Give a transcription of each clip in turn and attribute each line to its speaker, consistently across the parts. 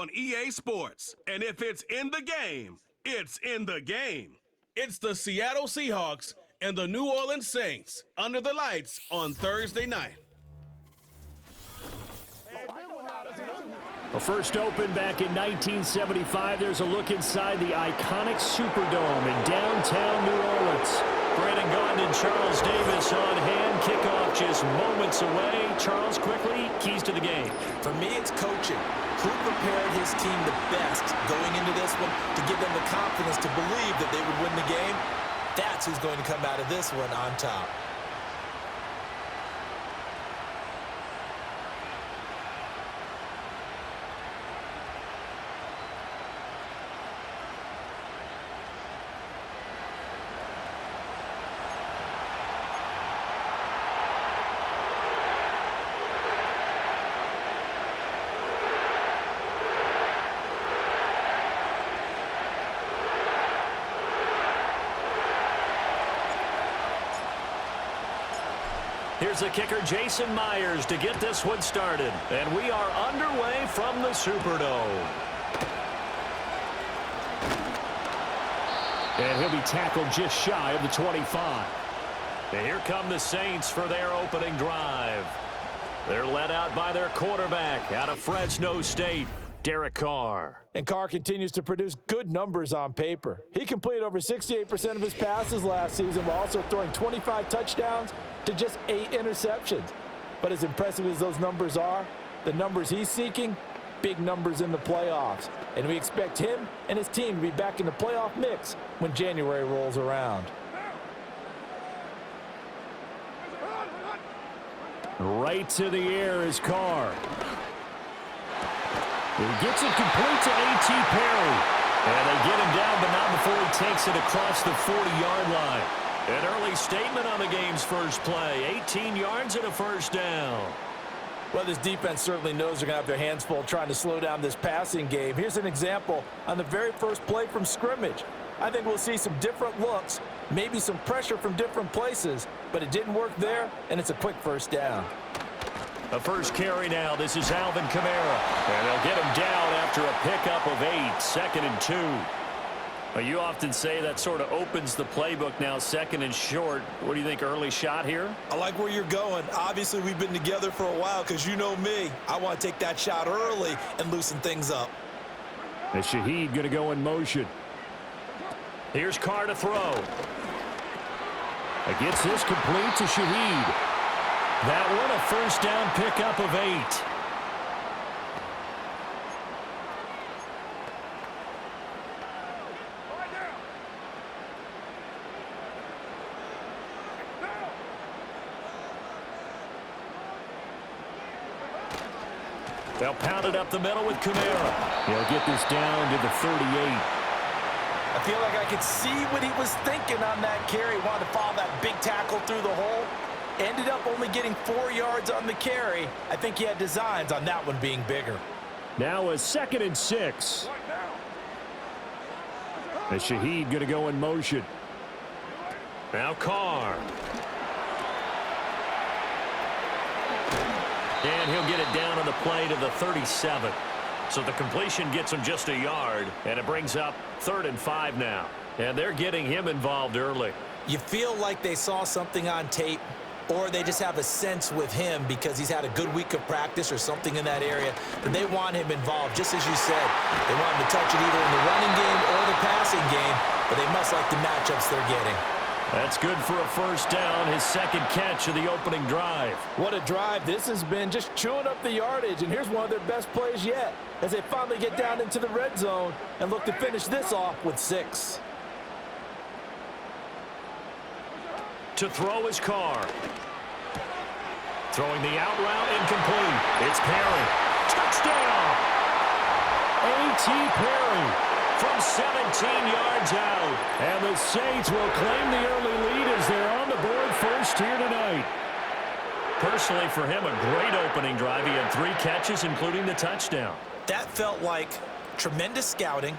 Speaker 1: on EA Sports. And if it's in the game, it's in the game. It's the Seattle Seahawks and the New Orleans Saints under the lights on Thursday night.
Speaker 2: Well, first opened back in 1975. There's a look inside the iconic Superdome in downtown New Orleans. Brandon Gaudin, Charles Davis on hand. Kickoff just moments away. Charles, quickly, keys to the game.
Speaker 3: For me, it's coaching. Who prepared his team the best going into this one to give them the confidence to believe that they would win the game? That's who's going to come out of this one on top.
Speaker 2: Here's the kicker, Jason Myers, to get this one started. And we are underway from the Superdome. And he'll be tackled just shy of the 25. And here come the Saints for their opening drive. They're led out by their quarterback out of Fresno State, Derek Carr.
Speaker 4: And Carr continues to produce good numbers on paper. He completed over 68% of his passes last season while also throwing 25 touchdowns to just 8 interceptions. But as impressive as those numbers are, the numbers he's seeking, big numbers in the playoffs. And we expect him and his team to be back in the playoff mix when January rolls around.
Speaker 2: Right to the air is Carr. He gets it complete to A.T. Perry. And they get him down, but not before he takes it across the 40-yard line. An early statement on the game's first play. 18 yards and a first down.
Speaker 4: Well, this defense certainly knows they're going to have their hands full trying to slow down this passing game. Here's an example on the very first play from scrimmage. I think we'll see some different looks, maybe some pressure from different places, but it didn't work there, and it's a quick first down.
Speaker 2: A first carry now. This is Alvin Kamara. And they'll get him down after a pickup of 8, 2nd and 2. Well, you often say that sort of opens the playbook now, 2nd and short. What do you think, early shot here?
Speaker 3: I like where you're going. Obviously, we've been together for a while because you know me. I want to take that shot early and loosen things up.
Speaker 2: And Shaheed going to go in motion. Here's Carr to throw. Gets this complete to Shaheed. That one a first down pickup of 8. They'll pound it up the middle with Kamara. He'll get this down to the 38.
Speaker 4: I feel like I could see what he was thinking on that carry. Wanted to follow that big tackle through the hole. Ended up only getting 4 yards on the carry. I think he had designs on that one being bigger.
Speaker 2: Now a 2nd and 6. And Shaheed going to go in motion. Now Carr. And he'll get it down on the play to the 37. So the completion gets him just a yard, and it brings up 3rd and 5 now. And they're getting him involved early.
Speaker 3: You feel like they saw something on tape, or they just have a sense with him because he's had a good week of practice or something in that area, but they want him involved, just as you said. They want him to touch it either in the running game or the passing game, but they must like the matchups they're getting.
Speaker 2: That's good for a first down, his 2nd catch of the opening drive.
Speaker 4: What a drive this has been, just chewing up the yardage, and here's one of their best plays yet as they finally get down into the red zone and look to finish this off with 6.
Speaker 2: To throw is Carr. Throwing the out route incomplete. It's Perry. Touchdown! A.T. Perry from 17 yards out. And the Saints will claim the early lead as they're on the board first here tonight. Personally, for him, a great opening drive. He had 3 catches, including the touchdown.
Speaker 3: That felt like tremendous scouting,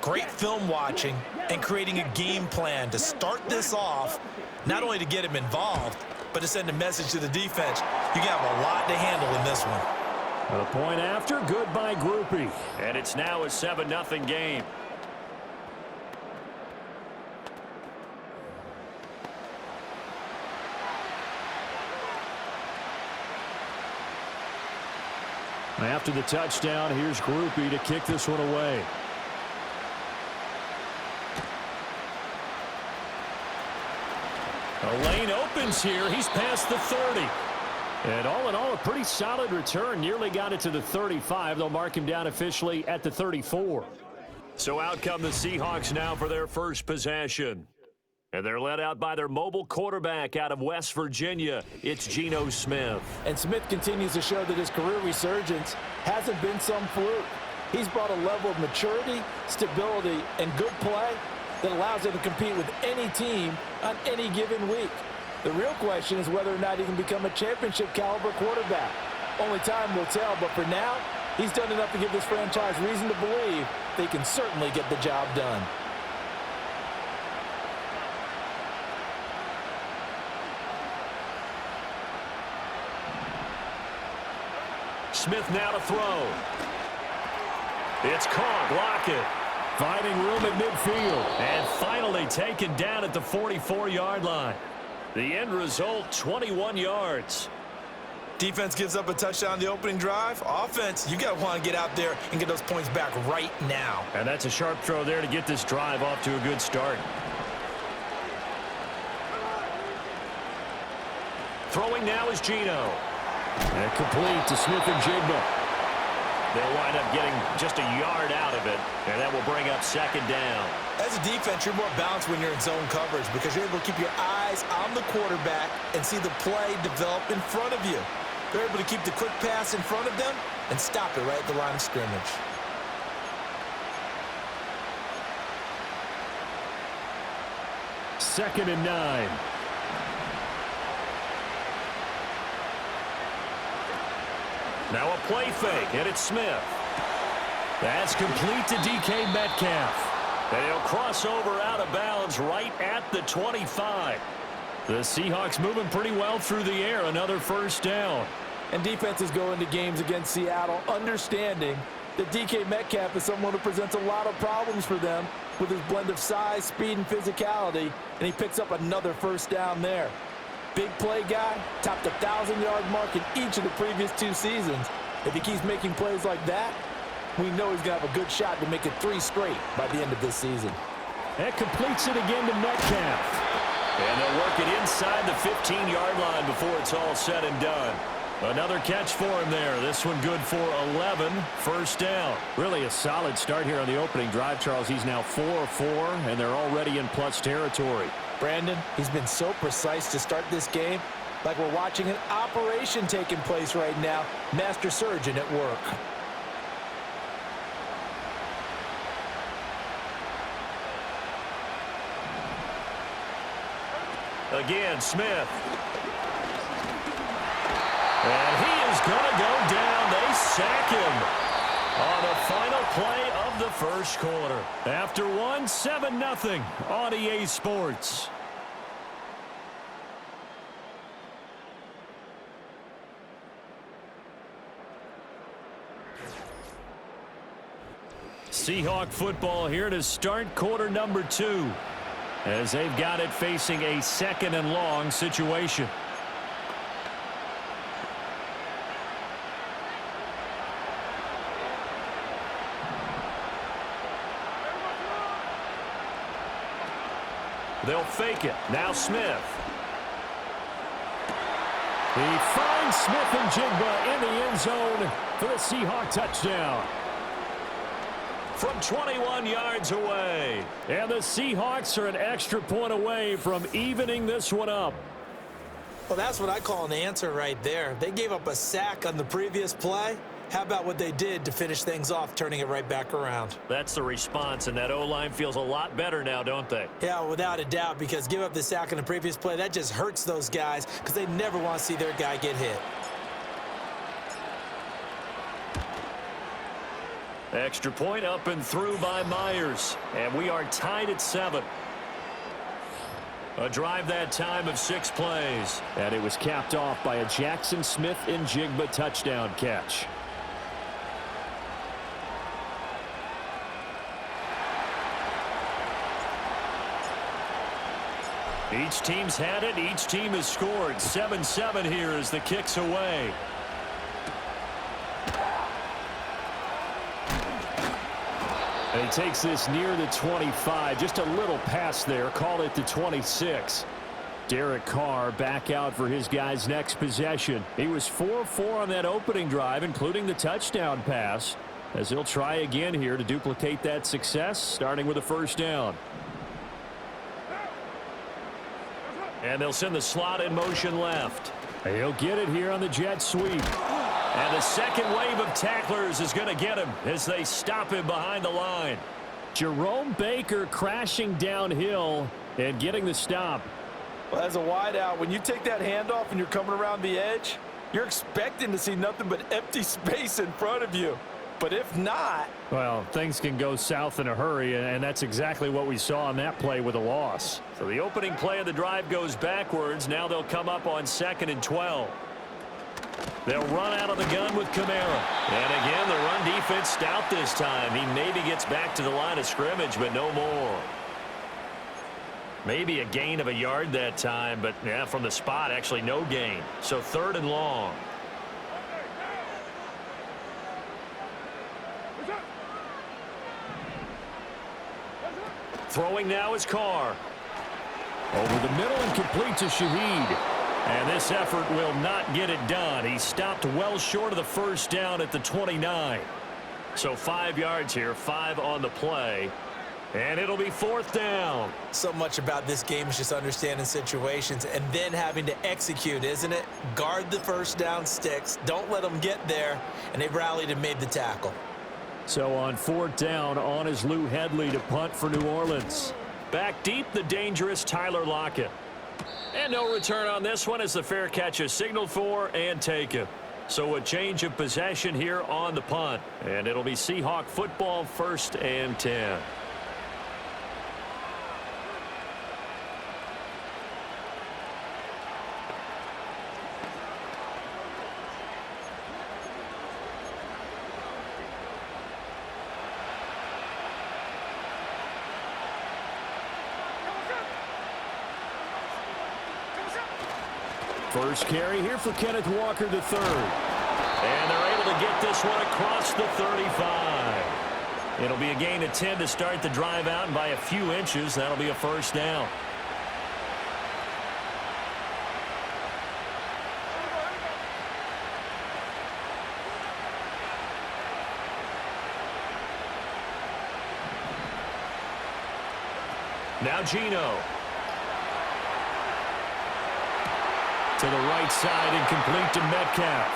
Speaker 3: great film watching, and creating a game plan to start this off, not only to get him involved, but to send a message to the defense. You have a lot to handle in this one.
Speaker 2: A point after, good by Groupie. And it's now a 7-0 game. After the touchdown, here's Groupie to kick this one away. A lane opens here. He's past the 30. And all in all, a pretty solid return. Nearly got it to the 35. They'll mark him down officially at the 34. So out come the Seahawks now for their first possession. And they're led out by their mobile quarterback out of West Virginia. It's Geno Smith.
Speaker 4: And Smith continues to show that his career resurgence hasn't been some fluke. He's brought a level of maturity, stability, and good play that allows him to compete with any team on any given week. The real question is whether or not he can become a championship-caliber quarterback. Only time will tell, but for now, he's done enough to give this franchise reason to believe they can certainly get the job done.
Speaker 2: Smith now to throw. It's caught. Lockett finding room at midfield. And finally taken down at the 44-yard line. The end result, 21 yards.
Speaker 3: Defense gives up a touchdown on the opening drive. Offense, you got to want to get out there and get those points back right now.
Speaker 2: And that's a sharp throw there to get this drive off to a good start. Throwing now is Geno. And complete to Smith and Jigba. They'll wind up getting just a yard out of it, and that will bring up second down.
Speaker 3: As a defense, you're more balanced when you're in zone coverage because you're able to keep your eyes on the quarterback and see the play develop in front of you. They're able to keep the quick pass in front of them and stop it right at the line of scrimmage.
Speaker 2: Second and 9. Now a play fake, and it's Smith. That's complete to DK Metcalf. And he'll cross over out of bounds right at the 25. The Seahawks moving pretty well through the air. Another first down.
Speaker 4: And defenses go into games against Seattle understanding that DK Metcalf is someone who presents a lot of problems for them with his blend of size, speed, and physicality, and he picks up another first down there. Big play guy, topped the 1,000-yard mark in each of the previous 2 seasons. If he keeps making plays like that, we know he's going to have a good shot to make it 3 straight by the end of this season.
Speaker 2: That completes it again to Metcalf. And they'll work it inside the 15-yard line before it's all said and done. Another catch for him there. This one good for 11. First down. Really a solid start here on the opening drive, Charles. He's now 4 of 4, and they're already in plus territory.
Speaker 3: Brandon, he's been so precise to start this game, like we're watching an operation taking place right now. Master surgeon at work.
Speaker 2: Again, Smith. And he is going to go down. They sack him on the final play of the first quarter. After one, 7-0 on EA Sports. Seahawk football here to start quarter number 2 as they've got it facing a second and long situation. They'll fake it. Now Smith. He finds Smith and Jigba in the end zone for the Seahawk touchdown. From 21 yards away. And the Seahawks are an extra point away from evening this one up.
Speaker 3: Well, that's what I call an answer right there. They gave up a sack on the previous play. How about what they did to finish things off, turning it right back around?
Speaker 2: That's the response, and that O-line feels a lot better now, don't they?
Speaker 3: Yeah, without a doubt, because give up the sack on the previous play, that just hurts those guys because they never want to see their guy get hit.
Speaker 2: Extra point up and through by Myers, and we are tied at 7. A drive that time of 6 plays, and it was capped off by a Jackson Smith and Jigba touchdown catch. Each team's had it. Each team has scored. 7-7 here as the kick's away. And he takes this near the 25. Just a little pass there. Call it the 26. Derek Carr back out for his guys' next possession. He was 4-4 on that opening drive, including the touchdown pass, as he'll try again here to duplicate that success, starting with a first down. And they'll send the slot in motion left. He'll get it here on the jet sweep. And the second wave of tacklers is going to get him as they stop him behind the line. Jerome Baker crashing downhill and getting the stop.
Speaker 4: Well, as a wideout, when you take that handoff and you're coming around the edge, you're expecting to see nothing but empty space in front of you. But if not...
Speaker 2: Well, things can go south in a hurry, and that's exactly what we saw on that play with a loss. So the opening play of the drive goes backwards. Now they'll come up on 2nd and 12. They'll run out of the gun with Kamara. And again, the run defense stout this time. He maybe gets back to the line of scrimmage, but no more. Maybe a gain of a yard that time, but yeah, from the spot, actually no gain. So 3rd and long. Throwing now is Carr. Over the middle and complete to Shaheed. And this effort will not get it done. He stopped well short of the first down at the 29. So 5 yards here, 5 on the play. And it'll be 4th down.
Speaker 3: So much about this game is just understanding situations and then having to execute, isn't it? Guard the first down sticks. Don't let them get there. And they rallied and made the tackle.
Speaker 2: So on 4th down, on is Lou Hedley to punt for New Orleans. Back deep, the dangerous Tyler Lockett. And no return on this one as the fair catch is signaled for and taken. So a change of possession here on the punt. And it'll be Seahawk football, 1st and 10. First carry here for Kenneth Walker, the 3rd. And they're able to get this one across the 35. It'll be a gain of 10 to start the drive out, and by a few inches, that'll be a first down. Now Geno. To the right side and complete to Metcalf.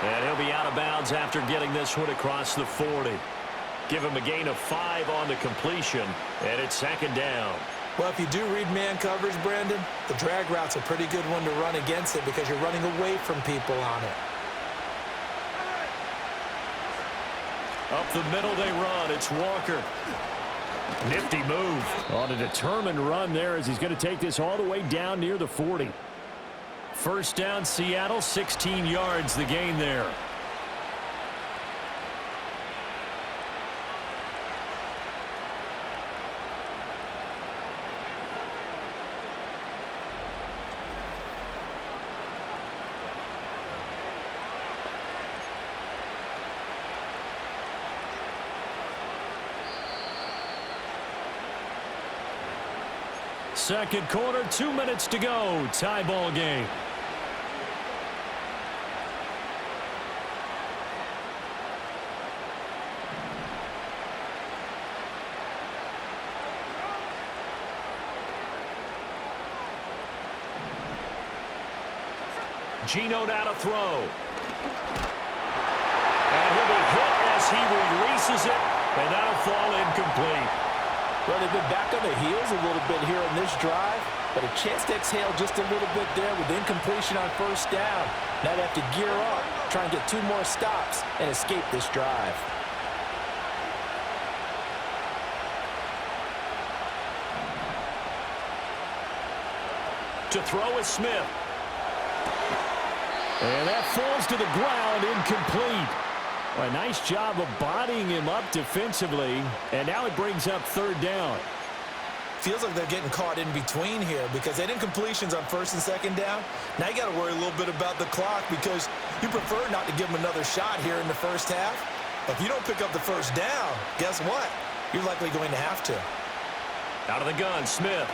Speaker 2: And he'll be out of bounds after getting this one across the 40. Give him a gain of 5 on the completion, and it's 2nd down.
Speaker 3: Well, if you do read man coverage, Brandon, the drag route's a pretty good one to run against it because you're running away from people on it.
Speaker 2: Up the middle they run. It's Walker. Nifty move on a determined run there as he's going to take this all the way down near the 40. First down, Seattle, 16 yards the gain there. Second quarter, 2 minutes to go. Tie ball game. Geno now to throw. And he'll be hit as he releases it, and that'll fall incomplete.
Speaker 4: Well, they've been back on their heels a little bit here on this drive, but a chance to exhale just a little bit there with incompletion on first down. Now they have to gear up, try and get 2 more stops and escape this drive.
Speaker 2: To throw is Smith. And that falls to the ground, incomplete. A nice job of bodying him up defensively, and now it brings up 3rd down.
Speaker 3: feels like they're getting caught in between here because they didn't completions on first and second down. Now you got to worry a little bit about the clock because you prefer not to give them another shot here in the first half. But if you don't pick up the first down, guess what? You're likely going to have to.
Speaker 2: Out of the gun, Smith.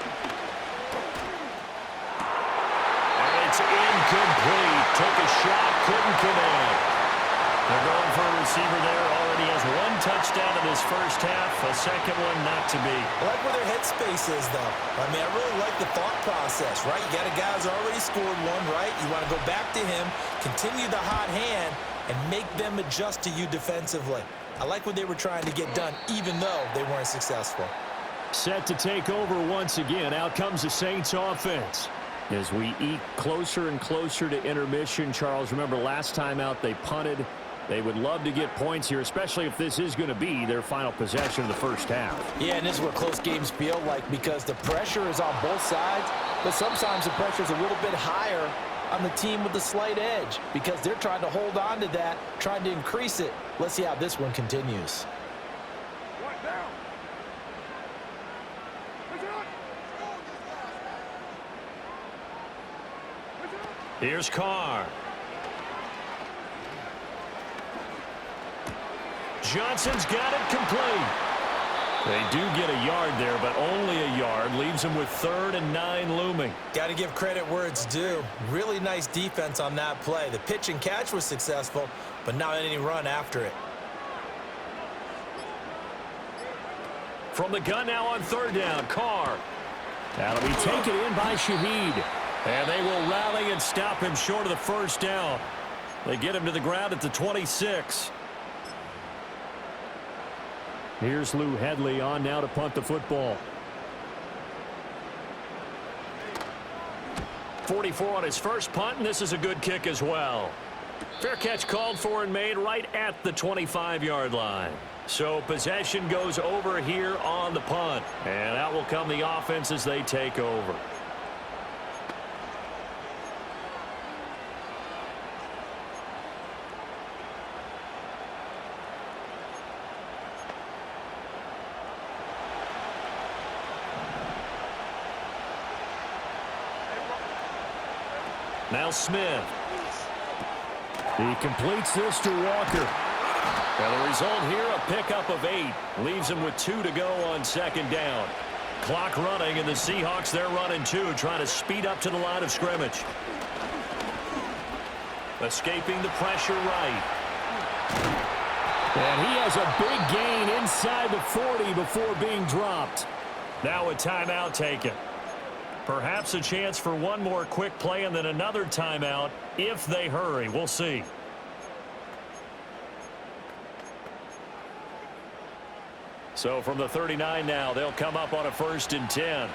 Speaker 2: And it's incomplete. Took a shot, couldn't connect. They're going for a receiver there. Already has one touchdown in this first half. A second one not to be.
Speaker 3: I like where their headspace is, though. I mean, I really like the thought process, right? You got a guy who's already scored one, right? You want to go back to him, continue the hot hand, and make them adjust to you defensively. I like what they were trying to get done, even though they weren't successful.
Speaker 2: Set to take over once again. Out comes the Saints offense. As we eke closer and closer to intermission, Charles, remember last time out they punted. They would love to get points here, especially if this is going to be their final possession of the first half.
Speaker 4: Yeah, and this is what close games feel like because the pressure is on both sides, but sometimes the pressure is a little bit higher on the team with the slight edge because they're trying to hold on to that, trying to increase it. Let's see how this one continues.
Speaker 2: Here's Carr. Johnson's got it complete. They do get a yard there, but only a yard. Leaves them with 3rd and 9 looming.
Speaker 3: Got to give credit where it's due. Really nice defense on that play. The pitch and catch was successful, but not any run after it.
Speaker 2: From the gun now on 3rd down, Carr. That'll be taken in by Shaheed. And they will rally and stop him short of the first down. They get him to the ground at the 26. Here's Lou Headley on now to punt the football. 44 on his first punt, and this is a good kick as well. Fair catch called for and made right at the 25-yard line. So possession goes over here on the punt. And out will come the offense as they take over. Now Smith. He completes this to Walker. And the result here, a pickup of 8. Leaves him with 2 to go on 2nd down. Clock running, and the Seahawks, they're running 2, trying to speed up to the line of scrimmage. Escaping the pressure right. And he has a big gain inside the 40 before being dropped. Now a timeout taken. Perhaps a chance for one more quick play and then another timeout if they hurry. We'll see. So from the 39 now, they'll come up on a 1st and 10.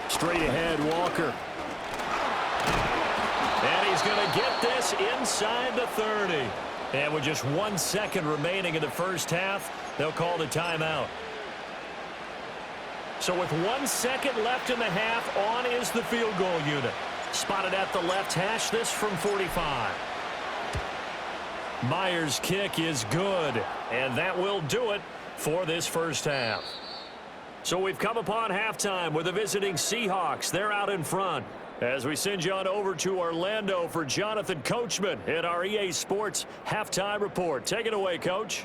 Speaker 2: Straight ahead, Walker. And he's going to get this inside the 30. And with just 1 second remaining in the first half, they'll call the timeout. So with 1 second left in the half, on is the field goal unit. Spotted at the left hash, this from 45. Myers' kick is good, and that will do it for this first half. So we've come upon halftime with the visiting Seahawks. They're out in front. As we send you on over to Orlando for Jonathan Coachman in our EA Sports Halftime Report. Take it away, Coach.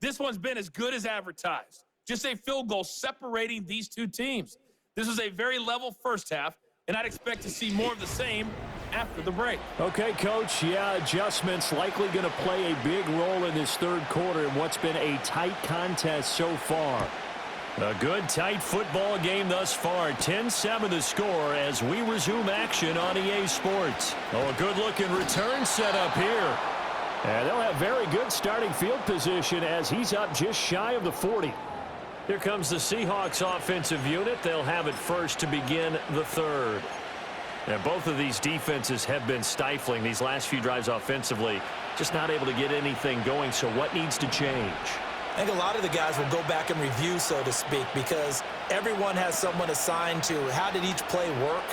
Speaker 5: This one's been as good as advertised. Just a field goal separating these two teams. This was a very level first half, and I'd expect to see more of the same after the break.
Speaker 2: Okay, Coach. Yeah, adjustments likely going to play a big role in this 3rd quarter in what's been a tight contest so far. A good, tight football game thus far. 10-7 the score as we resume action on EA Sports. Oh, a good-looking return set up here. And they'll have very good starting field position as he's up just shy of the 40. Here comes the Seahawks offensive unit. They'll have it first to begin the 3rd. And both of these defenses have been stifling these last few drives offensively. Just not able to get anything going. So what needs to change?
Speaker 3: I think a lot of the guys will go back and review, so to speak, because everyone has someone assigned to how did each play work.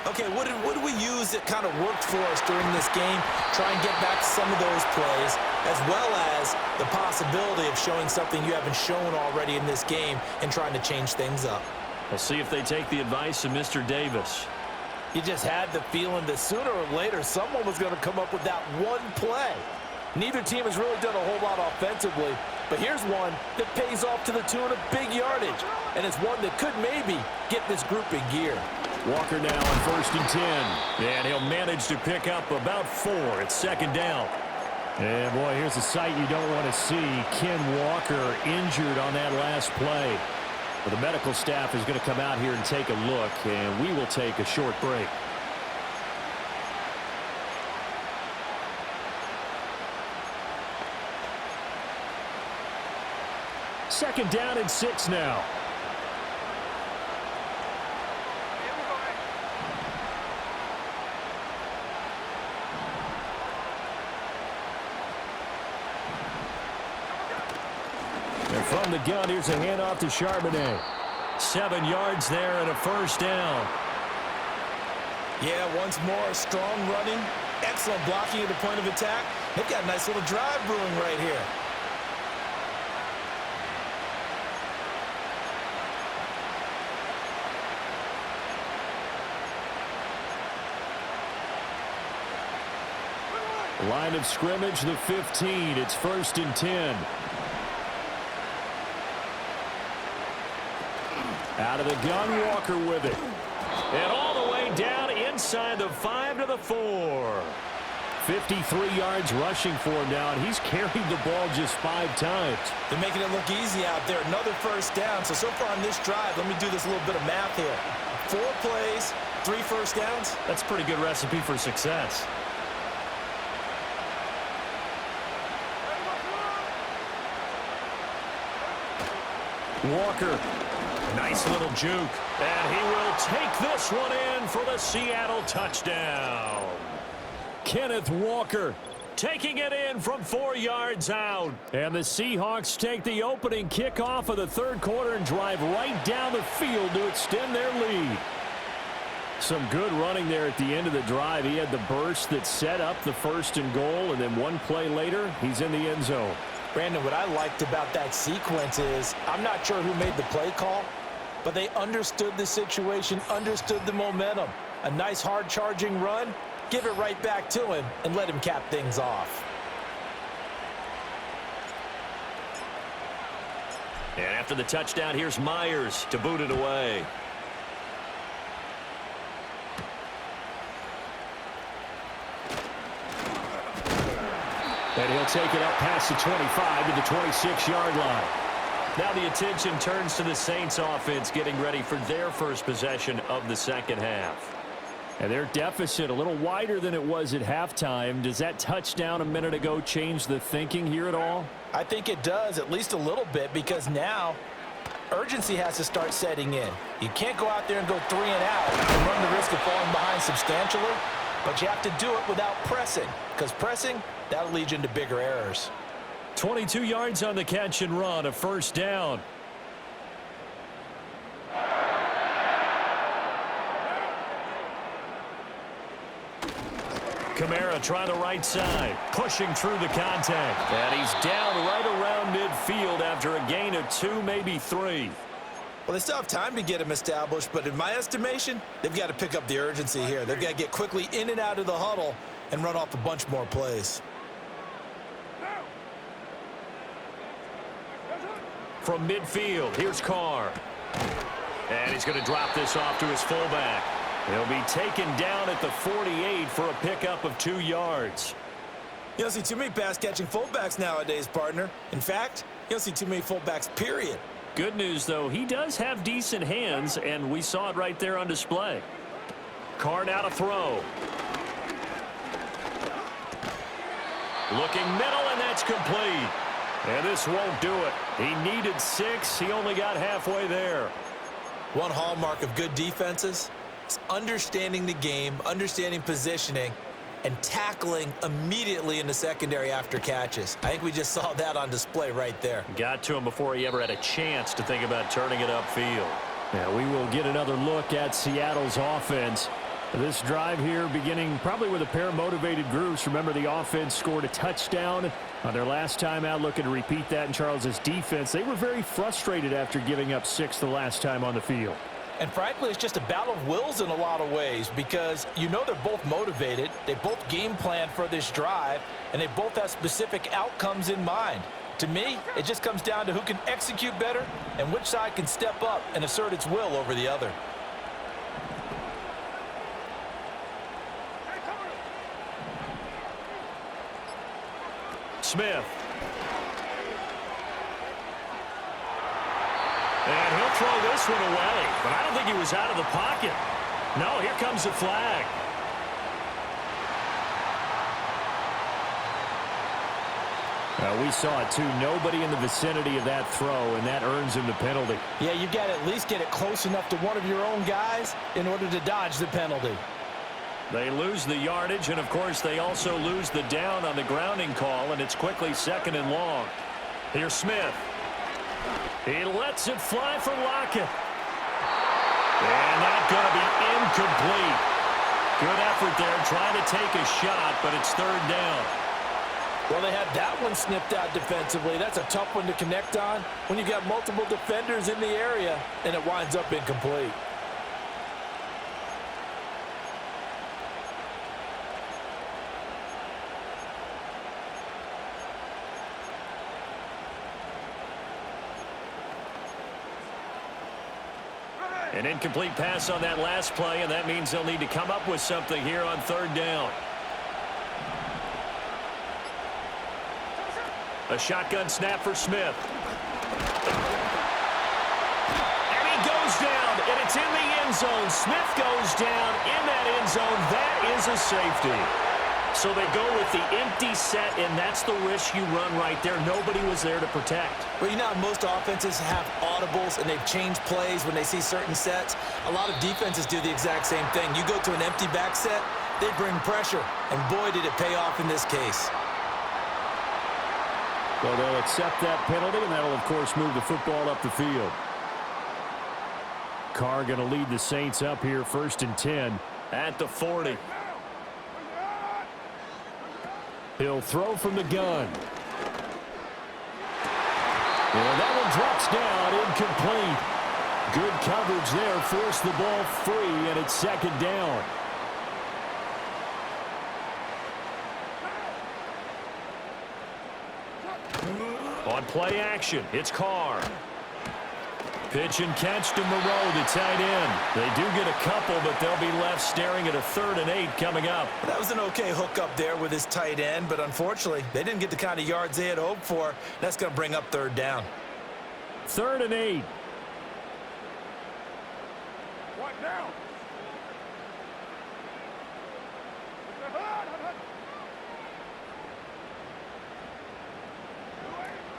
Speaker 3: Okay, what did we use that kind of worked for us during this game? Try and get back to some of those plays, as well as the possibility of showing something you haven't shown already in this game and trying to change things up.
Speaker 2: We'll see if they take the advice of Mr. Davis.
Speaker 4: You just had the feeling that sooner or later someone was going to come up with that one play. Neither team has really done a whole lot offensively, but here's one that pays off to the tune of big yardage, and it's one that could maybe get this group in gear.
Speaker 2: Walker now on 1st and 10, and he'll manage to pick up about 4. It's 2nd down. And, boy, here's a sight you don't want to see. Ken Walker injured on that last play. Well, the medical staff is going to come out here and take a look, and we will take a short break. Second down and 6 now. And from the gun, here's a handoff to Charbonnet. 7 yards there and a 1st down.
Speaker 3: Yeah, once more, strong running, excellent blocking at the point of attack. They've got a nice little drive brewing right here.
Speaker 2: Line of scrimmage, the 15. It's 1st and 10. Out of the gun, Walker with it. And all the way down inside the 5 to the 4. 53 yards rushing for him now, and he's carried the ball just 5 times.
Speaker 3: They're making it look easy out there. Another 1st down. So far on this drive, let me do this little bit of math here. 4 plays, 3 1st downs.
Speaker 2: That's a pretty good recipe for success. Walker, nice little juke, and he will take this one in for the Seattle touchdown. Kenneth Walker taking it in from 4 yards out. And the Seahawks take the opening kickoff of the 3rd quarter and drive right down the field to extend their lead. Some good running there at the end of the drive. He had the burst that set up the 1st and goal, and then 1 play later, he's in the end zone.
Speaker 3: Brandon, what I liked about that sequence is I'm not sure who made the play call, but they understood the situation, understood the momentum. A nice hard-charging run, give it right back to him, and let him cap things off.
Speaker 2: And after the touchdown, here's Myers to boot it away. And he'll take it up past the 25 to the 26-yard line. Now the attention turns to the Saints offense getting ready for their first possession of the 2nd half. And their deficit a little wider than it was at halftime. Does that touchdown a minute ago change the thinking here at all?
Speaker 3: I think it does, at least a little bit, because now urgency has to start setting in. You can't go out there and go 3 and out and run the risk of falling behind substantially, but you have to do it without pressing, because pressing, that'll lead you into bigger errors.
Speaker 2: 22 yards on the catch and run, a 1st down. Kamara trying the right side, pushing through the contact. And he's down right around midfield after a gain of 2, maybe 3.
Speaker 3: Well, they still have time to get him established, but in my estimation, they've got to pick up the urgency here. They've got to get quickly in and out of the huddle and run off a bunch more plays.
Speaker 2: From midfield, here's Carr. And he's going to drop this off to his fullback. He'll be taken down at the 48 for a pickup of 2 yards.
Speaker 3: You don't see too many pass-catching fullbacks nowadays, partner. In fact, you don't see too many fullbacks, period.
Speaker 2: Good news, though, he does have decent hands, and we saw it right there on display. Carr now to throw. Looking middle, and that's complete. And this won't do it. He needed 6. He only got halfway there.
Speaker 3: One hallmark of good defenses is understanding the game, understanding positioning, and tackling immediately in the secondary after catches. I think we just saw that on display right there.
Speaker 2: Got to him before he ever had a chance to think about turning it upfield. Now we will get another look at Seattle's offense. This drive here beginning probably with a pair of motivated groups. Remember, the offense scored a touchdown on their last time out, looking to repeat that in Charles's defense. They were very frustrated after giving up 6 the last time on the field.
Speaker 3: And frankly, it's just a battle of wills in a lot of ways because you know they're both motivated, they both game plan for this drive, and they both have specific outcomes in mind. To me, it just comes down to who can execute better and which side can step up and assert its will over the other.
Speaker 2: Smith. And he'll throw this one away, but I don't think he was out of the pocket. No, here comes the flag. We saw it too. Nobody in the vicinity of that throw, and that earns him the penalty.
Speaker 3: Yeah, you've got to at least get it close enough to one of your own guys in order to dodge the penalty.
Speaker 2: They lose the yardage, and, of course, they also lose the down on the grounding call, and it's quickly 2nd and long. Here's Smith. He lets it fly for Lockett. And that's going to be incomplete. Good effort there trying to take a shot, but it's 3rd down.
Speaker 3: Well, they had that one snipped out defensively. That's a tough one to connect on when you got multiple defenders in the area, and it winds up incomplete.
Speaker 2: An incomplete pass on that last play, and that means they'll need to come up with something here on 3rd down. A shotgun snap for Smith. And he goes down, and it's in the end zone. Smith goes down in that end zone. That is a safety. So they go with the empty set, and that's the risk you run right there. Nobody was there to protect.
Speaker 3: Well, you know how most offenses have audibles, and they've changed plays when they see certain sets. A lot of defenses do the exact same thing. You go to an empty back set, they bring pressure, and boy, did it pay off in this case.
Speaker 2: Well, they'll accept that penalty, and that'll, of course, move the football up the field. Carr going to lead the Saints up here, 1st and 10 at the 40. He'll throw from the gun. And that one drops down, incomplete. Good coverage there, forced the ball free, and it's 2nd down. On play action, it's Carr. Pitch and catch to Moreau, the tight end. They do get a couple, but they'll be left staring at a 3rd and 8 coming up.
Speaker 3: That was an okay hook up there with his tight end, but unfortunately, they didn't get the kind of yards they had hoped for. That's going to bring up 3rd down.
Speaker 2: 3rd and 8.
Speaker 6: What now?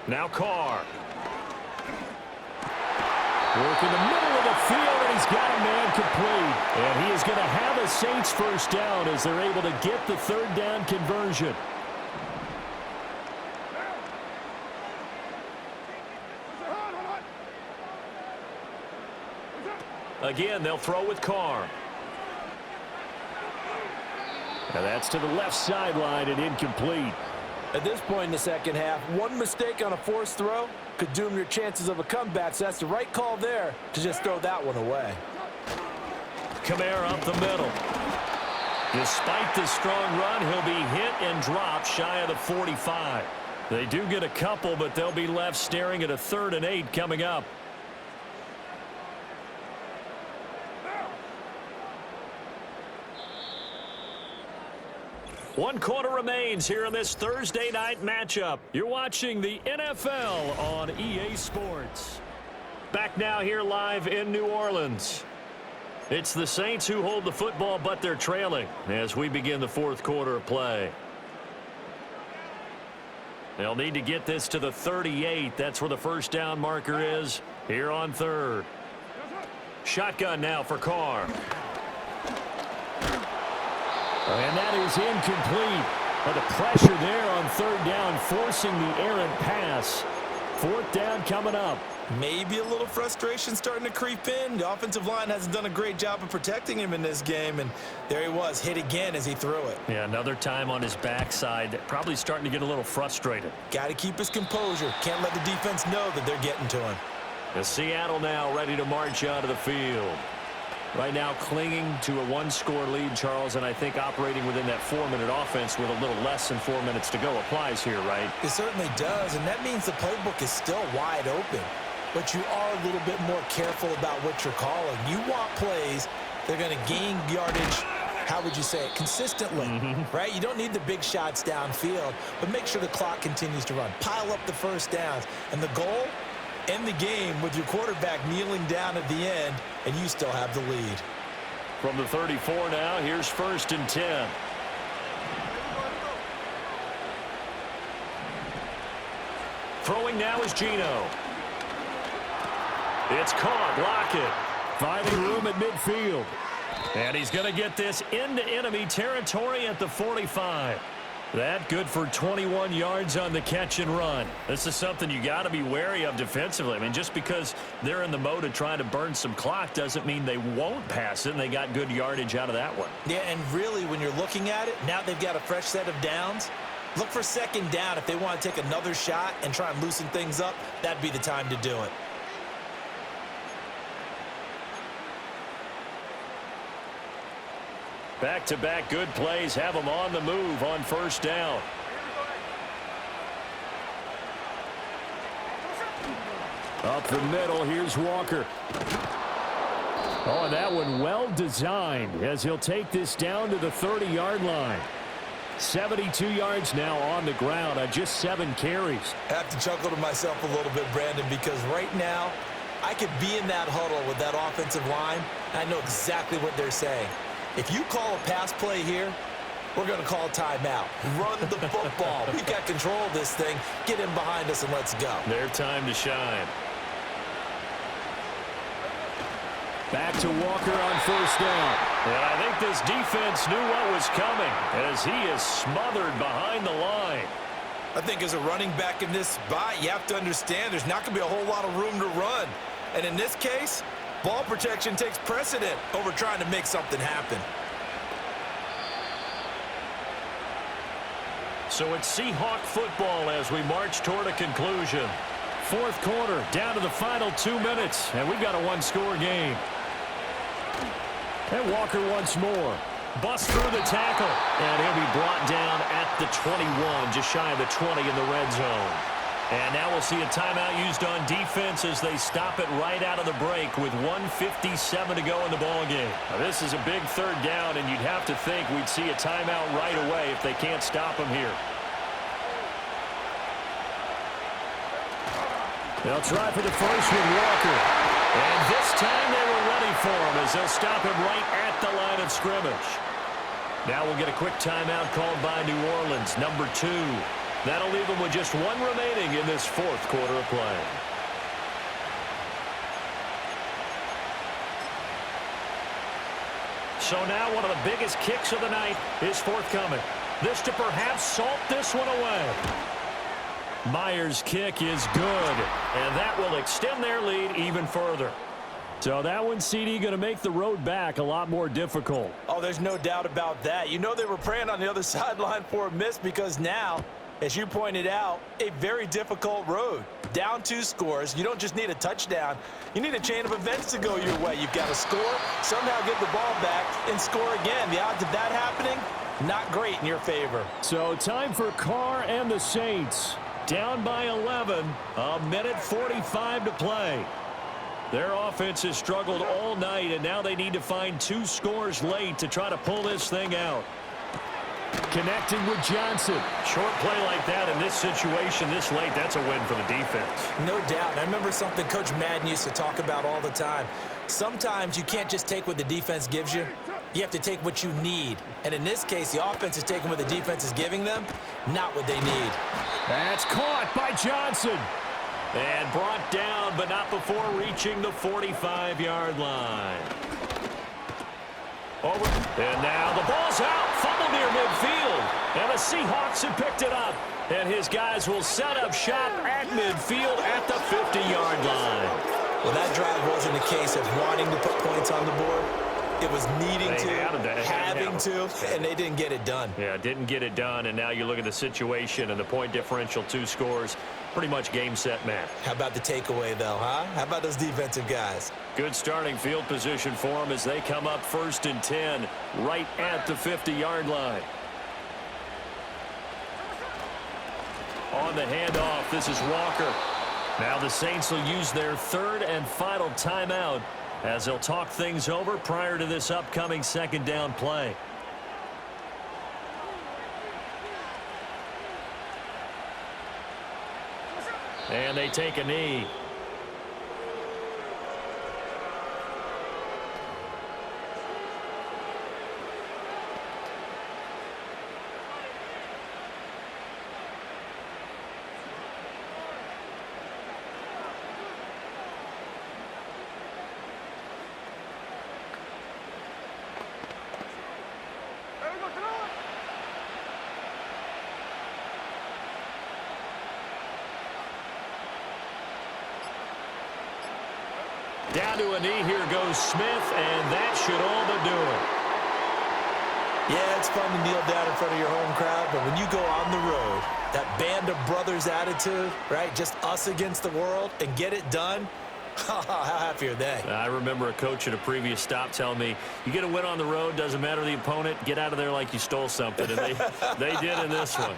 Speaker 2: Now Carr. Work in the middle of the field, and he's got a man complete. And he is going to have a Saints 1st down as they're able to get the 3rd down conversion. Again, they'll throw with Carr. And that's to the left sideline and incomplete.
Speaker 4: At this point in the 2nd half, one mistake on a forced throw could doom your chances of a comeback, so that's the right call there to just throw that one away.
Speaker 2: Kamara up the middle. Despite the strong run, he'll be hit and dropped shy of the 45. They do get a couple, but they'll be left staring at a 3rd and 8 coming up. One quarter remains here in this Thursday night matchup. You're watching the NFL on EA Sports. Back now here live in New Orleans. It's the Saints who hold the football, but they're trailing as we begin the 4th quarter of play. They'll need to get this to the 38. That's where the 1st down marker is here on 3rd. Shotgun now for Carr. And that is incomplete. But the pressure there on 3rd down, forcing the errant pass. 4th down coming up.
Speaker 3: Maybe a little frustration starting to creep in. The offensive line hasn't done a great job of protecting him in this game, and there he was, hit again as he threw it.
Speaker 2: Yeah, another time on his backside, probably starting to get a little frustrated.
Speaker 3: Got to keep his composure. Can't let the defense know that they're getting to him.
Speaker 2: The Seattle now ready to march onto the field. Right now clinging to a one-score lead, Charles, and I think operating within that 4-minute offense with a little less than 4 minutes to go applies here, right?
Speaker 3: It certainly does, and that means the playbook is still wide open. But you are a little bit more careful about what you're calling. You want plays that are going to gain yardage, how would you say it, consistently, right? You don't need the big shots downfield, but make sure the clock continues to run. Pile up the first downs, and the goal, end the game with your quarterback kneeling down at the end, and you still have the lead.
Speaker 2: From the 34 now, here's 1st and 10. Throwing now is Geno. It's caught. Lockett finding room at midfield. And he's going to get this into enemy territory at the 45. That good for 21 yards on the catch and run. This is something you got to be wary of defensively. I mean, just because they're in the mode of trying to burn some clock doesn't mean they won't pass it, and they got good yardage out of that one.
Speaker 3: Yeah, and really, when you're looking at it, now they've got a fresh set of downs. Look for 2nd down. If they want to take another shot and try and loosen things up, that'd be the time to do it.
Speaker 2: Back-to-back good plays have them on the move on 1st down. Up the middle, here's Walker. Oh, and that one well designed as he'll take this down to the 30-yard line. 72 yards now on the ground on just 7 carries.
Speaker 3: I have to chuckle to myself a little bit, Brandon, because right now I could be in that huddle with that offensive line, and I know exactly what they're saying. If you call a pass play here, we're going to call timeout. Run the football. We've got control of this thing. Get in behind us and let's go.
Speaker 2: Their time to shine. Back to Walker on 1st down. And I think this defense knew what was coming as he is smothered behind the line.
Speaker 3: I think as a running back in this spot, you have to understand there's not going to be a whole lot of room to run. And in this case, ball protection takes precedent over trying to make something happen.
Speaker 2: So it's Seahawk football as we march toward a conclusion. 4th quarter, down to the final 2 minutes, and we've got a one-score game. And Walker once more. Busts through the tackle, and he'll be brought down at the 21, just shy of the 20 in the red zone. And now we'll see a timeout used on defense as they stop it right out of the break with 1:57 to go in the ballgame. Now, this is a big 3rd down, and you'd have to think we'd see a timeout right away if they can't stop them here. They'll try for the first with Walker. And this time they were ready for him as they'll stop him right at the line of scrimmage. Now we'll get a quick timeout called by New Orleans, number 2. That'll leave them with just 1 remaining in this 4th quarter of play. So now one of the biggest kicks of the night is forthcoming. This to perhaps salt this one away. Myers' kick is good, and that will extend their lead even further. So that one, CD, going to make the road back a lot more difficult.
Speaker 3: Oh, there's no doubt about that. You know they were praying on the other sideline for a miss because now, as you pointed out, a very difficult road. Down 2 scores. You don't just need a touchdown. You need a chain of events to go your way. You've got to score, somehow get the ball back, and score again. The odds of that happening, not great in your favor.
Speaker 2: So time for Carr and the Saints. Down by 11, a minute 45 to play. Their offense has struggled all night, and now they need to find 2 scores late to try to pull this thing out. Connecting with Johnson. Short play like that in this situation this late, that's a win for the defense.
Speaker 3: No doubt. I remember something Coach Madden used to talk about all the time. Sometimes you can't just take what the defense gives you. You have to take what you need. And in this case, the offense is taking what the defense is giving them, not what they need.
Speaker 2: That's caught by Johnson. And brought down, but not before reaching the 45-yard line. Over. And now the ball's out. Fumble near midfield. And the Seahawks have picked it up. And his guys will set up shop at midfield at the 50-yard line.
Speaker 3: Well, that drive wasn't a case of wanting to put points on the board. It was needing having to, and they didn't get it done.
Speaker 2: Yeah, didn't get it done, and now you look at the situation and the point differential, 2 scores, pretty much game, set, match.
Speaker 3: How about the takeaway, though, huh? How about those defensive guys?
Speaker 2: Good starting field position for them as they come up 1st and 10 right at the 50-yard line. On the handoff, this is Walker. Now the Saints will use their 3rd and final timeout as they'll talk things over prior to this upcoming 2nd down play. And they take a knee. Down to a knee, here goes Smith, and that should all but do it.
Speaker 3: Yeah, it's fun to kneel down in front of your home crowd, but when you go on the road, that band of brothers attitude, right, just us against the world, and get it done, how happy are they?
Speaker 2: I remember a coach at a previous stop telling me, you get a win on the road, doesn't matter the opponent, get out of there like you stole something, and they did in this one.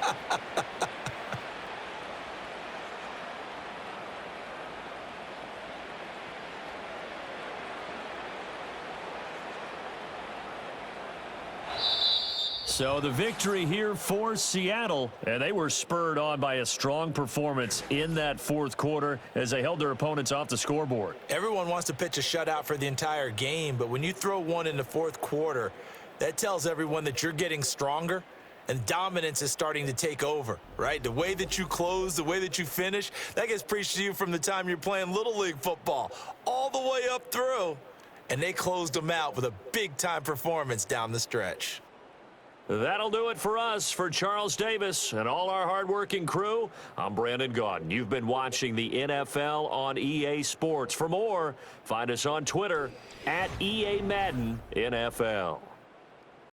Speaker 2: So the victory here for Seattle, and they were spurred on by a strong performance in that 4th quarter as they held their opponents off the scoreboard.
Speaker 3: Everyone wants to pitch a shutout for the entire game, but when you throw one in the 4th quarter, that tells everyone that you're getting stronger and dominance is starting to take over, right? The way that you close, the way that you finish, that gets preached to you from the time you're playing Little League football all the way up through, and they closed them out with a big-time performance down the stretch.
Speaker 2: That'll do it for us. For Charles Davis and all our hardworking crew, I'm Brandon Gaudin. You've been watching the NFL on EA Sports. For more, find us on Twitter at EA Madden NFL.